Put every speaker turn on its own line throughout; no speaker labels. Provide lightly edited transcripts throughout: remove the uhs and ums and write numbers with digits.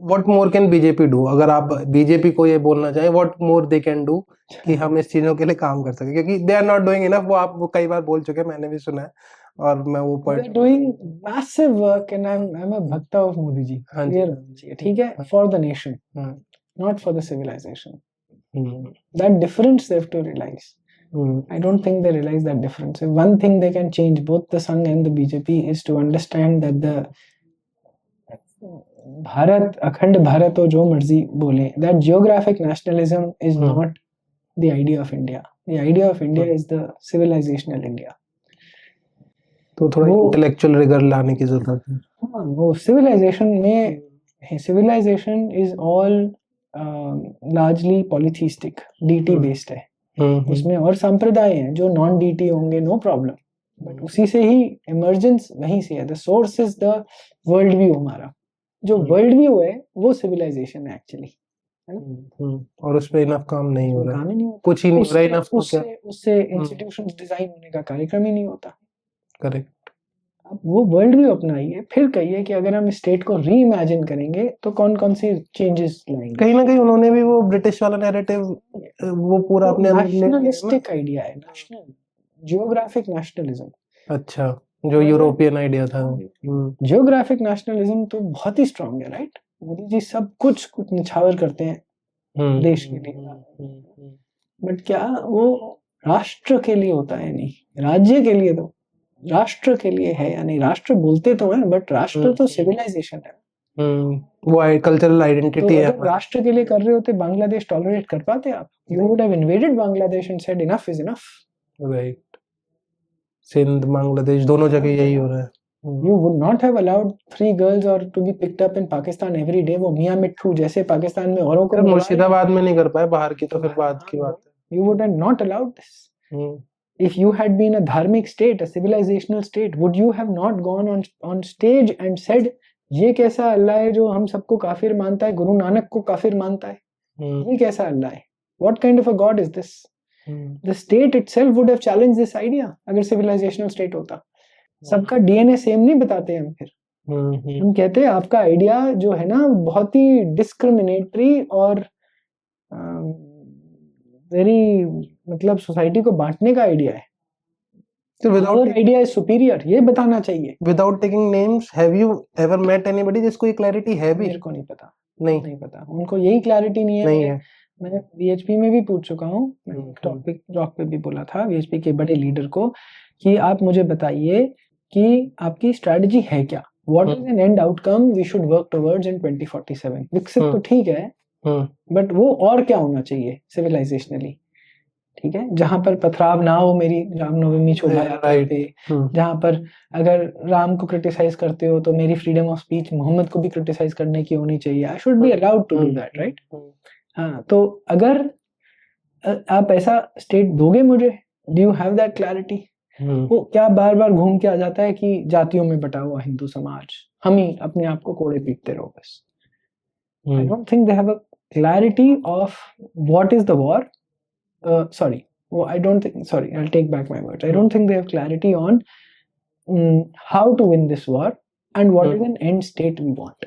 What more can BJP do, अगर आप BJP को ये बोलना चाहें what more they can do कि हम इस चीजों के लिए काम कर सके, क्योंकि they are not doing enough, वो कई बार बोल चुके हैं, मैंने भी सुना है और मैं वो
They are doing massive work and I'm a bhakta of Modi ji.
हाँ जी,
Clear होना चाहिए, ठीक है, for the nation, not for the civilization. That difference they have to realize. I don't think they realize that difference. If one thing they can change, both the Sangh and the BJP, is to understand that the Bharat, अखंड भारत हो जो मर्जी बोले, that geographic nationalism is not the idea of India. The idea of India is the civilizational India.
तो थोड़ा intellectual rigour लाने की जरूरत है।
हाँ, वो सिविलाइजेशन में, civilization is all largely polytheistic, deity based है, उसमें और संप्रदाय हैं जो नॉन डीटी होंगे, नो प्रॉब्लम, बट उसी से ही इमर्जेंस वहीं से है। The source is the world view, हमारा जो वर्ल्ड व्यू है वो सिविलाइजेशन है एक्चुअली,
और उस पे इनफ काम नहीं हो रहा,
काम ही नहीं होता,
कुछ ही नहीं हो रहा इनफ, तो क्या
उससे इंस्टीट्यूशंस डिजाइन होने का कार्यक्रम ही नहीं होता।
करेक्ट।
अब वो वर्ल्ड व्यू अपनाइए, फिर कहिए कि अगर हम स्टेट को री इमेजिन करेंगे तो कौन कौन सी चेंजेस लाएंगे।
कहीं ना कहीं उन्होंने भी वो ब्रिटिश वाला नैरेटिव वो पूरा अपने
नेशनलिस्टिक आइडिया है, नेशनल जियोग्राफिक नेशनलिज्म।
अच्छा, जो यूरोपियन आइडिया था।
जियोग्राफिक नेशनलिज्म तो बहुत ही स्ट्रांग है, राइट? मोदी जी सब कुछ निछावर करते हैं देश के लिए, बट क्या वो राष्ट्र के लिए होता है? नहीं, राज्य के लिए, तो राष्ट्र के लिए है या नहीं? राष्ट्र बोलते तो हैं, बट राष्ट्र तो सिविलाइजेशन है,
वो कल्चरल आइडेंटिटी है।
अगर राष्ट्र के लिए कर रहे होते, बांग्लादेश टॉलरेट कर पाते आप? You would have invaded Bangladesh and said enough is enough,
right? Sindh, Bangladesh, दोनों जगह यही हो रहा है।
You would not have allowed 3 girls or to be picked up in Pakistan every day, वो मियां मिट्ठू जैसे पाकिस्तान में औरों को
मुर्शिदाबाद में नहीं कर पाए, बाहर की तो फिर बात की बात है।
You would have not allowed this. If you had been a dharmic state, a civilizational state, would you have not gone on stage and said ये कैसा अल्लाह है जो हम सबको काफिर मानता है, गुरु नानक को काफिर मानता है, ये कैसा अल्लाह है? What kind of a God is this? The state itself would have challenged this idea अगर civilizational state होता। सबका डीएनए सेम नहीं बताते हम, फिर हम कहते हैं आपका आइडिया जो है ना बहुत ही डिस्क्रिमिनेटरी और वेरी मतलब सोसाइटी को बांटने का आइडिया है, तो विदाउट आइडिया इज सुपीरियर, ये बताना चाहिए।
Without taking names, have you ever met anybody जिसको ये क्लैरिटी है भी?
मेरे को नहीं पता,
नहीं
पता, उनको यही क्लैरिटी नहीं है।
नहीं है।
मैंने वीएचपी में भी पूछ चुका हूँ, टॉपिक रॉक पे भी बोला था वीएचपी के बड़े लीडर को कि आप मुझे बताइए कि आपकी स्ट्रेटजी है क्या, what is an end outcome we should work towards in 2047। विकसित तो ठीक है, बट वो और क्या होना चाहिए सिविलाइजेशनली, ठीक है, जहां पर पथराव ना हो मेरी रामनवमी शोभा यात्रा पे, जहां पर अगर राम को क्रिटिसाइज करते हो तो मेरी फ्रीडम ऑफ स्पीच मोहम्मद को भी क्रिटिसाइज करने की होनी चाहिए। I should be allowed to do that, right? हाँ, तो अगर आप ऐसा स्टेट दोगे मुझे, do you have that clarity? वो क्या बार बार घूम के आ जाता है कि जातियों में बटा हुआ हिंदू समाज, हम ही अपने आप को कोड़े पीटते रहो बस। I don't think they have a clarity of what is the war. I'll take back my words. I don't think they have clarity on how to win this war and what is an end state we want.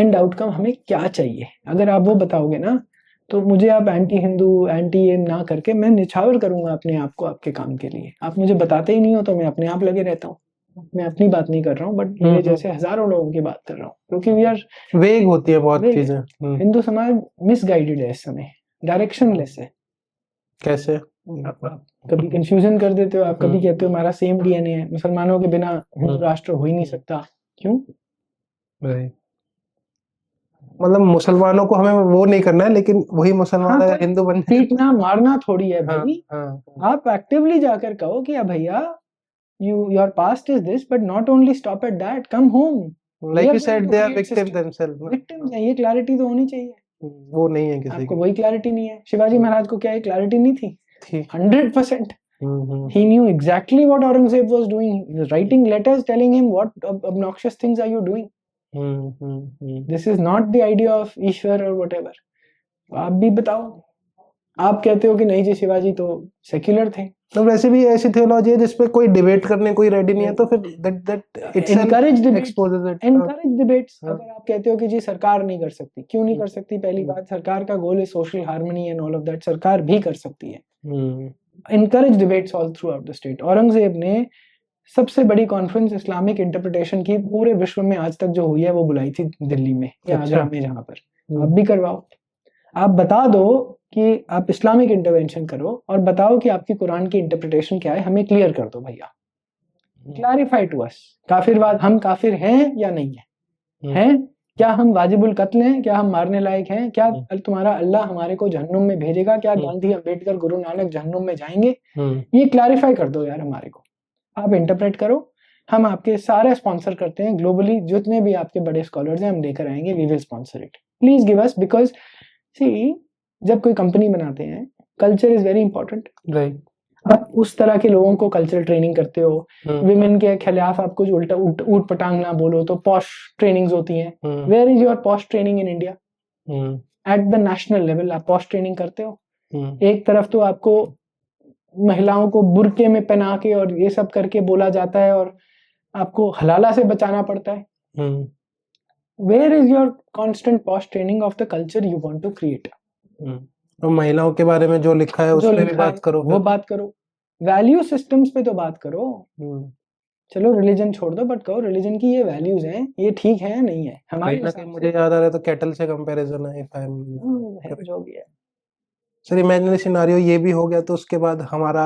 End outcome हमें क्या चाहिए? अगर आप वो बताओगे ना, तो मुझे आप एंटी हिंदू, एंटी एम ना करके मैं निछावर करूंगा अपने आप को आपके काम के लिए। आप मुझे बताते ही नहीं हो तो मैं अपने आप लगे रहता हूँ। मैं अपनी बात नहीं कर रहा हूँ, बट मेरे जैसे हजारों लोगों की बात कर रहा हूँ, क्योंकि वी आर
वेग होती है बहुत चीजें।
हिंदू समाज मिसगाइडेड है इस समय, डायरेक्शनलेस है।
कैसे?
कभी कंफ्यूजन कर देते हो आप, कभी कहते हो हमारा सेम डीएनए है, मुसलमानों के बिना हिंदू राष्ट्र हो ही नहीं सकता। क्यों?
मतलब मुसलमानों को हमें वो नहीं करना है, लेकिन वही मुसलमान अगर हिंदू बन जाए,
पीटना मारना थोड़ी है भाई। आप एक्टिवली जाकर कहो कि भैया your past is this, but not only stop at that, come home.
Like you said, they are victim themselves.
Victims हैं, ये क्लैरिटी तो होनी चाहिए।
वो नहीं है किसी
को, वही क्लैरिटी नहीं है। शिवाजी महाराज को क्या ये क्लैरिटी नहीं थी? 100%. He knew exactly what Aurangzeb was doing. He was writing letters telling him what obnoxious things are you doing. This is not the idea of Ishwar or whatever. आप भी बताओ, आप कहते हो कि नहीं जी शिवाजी तो सेक्युलर थे।
तो वैसे भी ऐसी थियोलॉजी है जिसपे कोई डिबेट करने कोई रेडी नहीं है, तो फिर that itself
Encourage debates,
exposes it.
encourage debates।
हाँ।
अगर आप कहते हो कि जी सरकार नहीं कर सकती, क्यों नहीं कर सकती? पहली बात, सरकार का गोल है social harmony and all of that, सरकार भी कर सकती है। Encourage debates all throughout the state। Aurangzeb ने सबसे बड़ी कॉन्फ्रेंस इस्लामिक इंटरप्रिटेशन की पूरे विश्व में आज तक जो हुई है वो बुलाई थी दिल्ली में या
अच्छा।
आगरा में, जहां पर आप भी करवाओ। आप बता दो कि आप इस्लामिक इंटरवेंशन करो और बताओ कि आपकी कुरान की इंटरप्रिटेशन क्या है, हमें क्लियर कर दो भैया, क्लैरिफाई टू अस। काफिरवाद, हम काफिर हैं या नहीं है? हैं? क्या हम वाजिबुल कत्ल हैं? क्या हम मारने लायक हैं? क्या तुम्हारा अल्लाह हमारे को जहन्नुम में भेजेगा? क्या गांधी, अंबेडकर, गुरु नानक जहन्नुम में जाएंगे? ये क्लैरिफाई कर दो यार हमारे को। आप इंटरप्रेट करो, हम आपके सारे स्पॉन्सर करते हैं ग्लोबली, जितने भी आपके बड़े स्कॉलर्स हैं हम लेकर आएंगे, we will sponsor it. Please give us, because see जब कोई कंपनी बनाते हैं culture is very important,
right.
आप उस तरह के लोगों को कल्चरल ट्रेनिंग करते हो, विमेन के खिलाफ आप कुछ उल्टा ऊट पटांग ना बोलो, तो पॉश ट्रेनिंग्स होती हैं। Where is your POSH training in India? At the national level आप पॉश ट्रेनिंग करते हो? एक तरफ तो आपको महिलाओं को बुरके में पहना के और ये सब करके बोला जाता है और आपको हलाला से बचाना पड़ता है। Where is your constant POSH training of the culture you want to create?
और महिलाओं के बारे में जो लिखा है उस पे भी बात करो,
वो बात करो। वैल्यू सिस्टम्स पे तो बात करो। चलो रिलीजन छोड़ दो, बट कहो रिलीजन की ये वैल्यूज हैं, ये ठीक है या नहीं है हमारे हिसाब से।
मुझे याद आ रहा है तो कैटल से कंपैरिजन है, इफ आई एम
जो भी है।
सर इमेजिनरी सिनारियो ये भी हो गया तो उसके बाद हमारा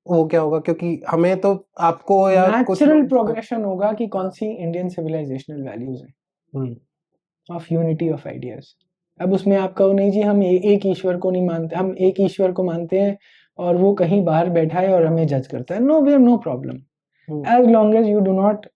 वो क्या होगा, क्योंकि हमें तो आपको या
नेचुरल प्रोग्रेशन होगा कि कौन सी इंडियन सिविलाइजेशनल वैल्यूज हैं ऑफ यूनिटी ऑफ आइडियाज। अब उसमें आप कहो नहीं जी हम एक ईश्वर को नहीं मानते, हम एक ईश्वर को मानते हैं और वो कहीं बाहर बैठा है और हमें जज करता है। No, we have no problem as long as you do not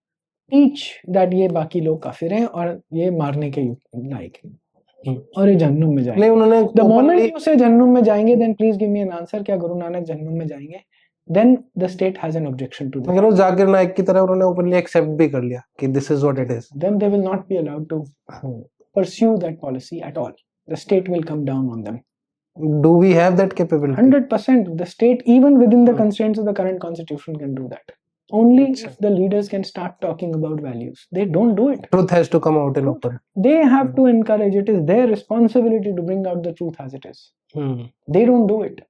teach that ये बाकी लोग काफिर हैं और ये मारने के लायक हैं और ये जहन्नुम में जाएंगे।
नहीं, उन्होंने
द मोमेंट उसे जहन्नुम में जाएंगे, then please give me an answer, क्या गुरु नानक जहन्नुम में जाएंगे? Then the state has an objection to this.
अगर वो जाकिर नाइक की तरह उन्होंने ओपनली एक्सेप्ट भी कर लिया कि this is what it is,
then they will not be allowed to pursue that policy at all. The state will come down on them.
Do we have that capability?
100%. The state, even within the constraints of the current constitution, can do that. Only if the leaders can start talking about values. They don't do it.
Truth has to come out in open.
They have to encourage. It is their responsibility to bring out the truth as it is. They don't do it.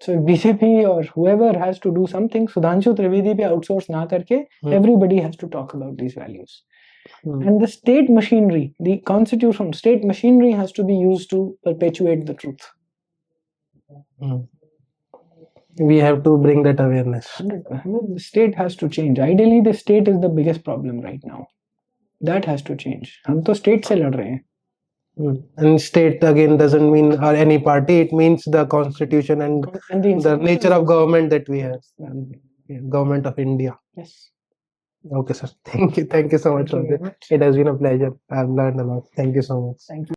So BJP or whoever has to do something, Sudhanshu Trivedi pe outsource na karke, everybody has to talk about these values. And the state machinery, the constitution, state machinery has to be used to perpetuate the truth.
We have to bring that awareness.
The state has to change. Ideally, the state is the biggest problem right now. That has to change. हम तो state से लड़ रहे हैं.
And state again doesn't mean any party. It means the constitution and the nature of government that we have. Government of India.
Yes.
Okay, sir. Thank you so much for this. It has been a pleasure. I've learned a lot. Thank you so much.
Thank you.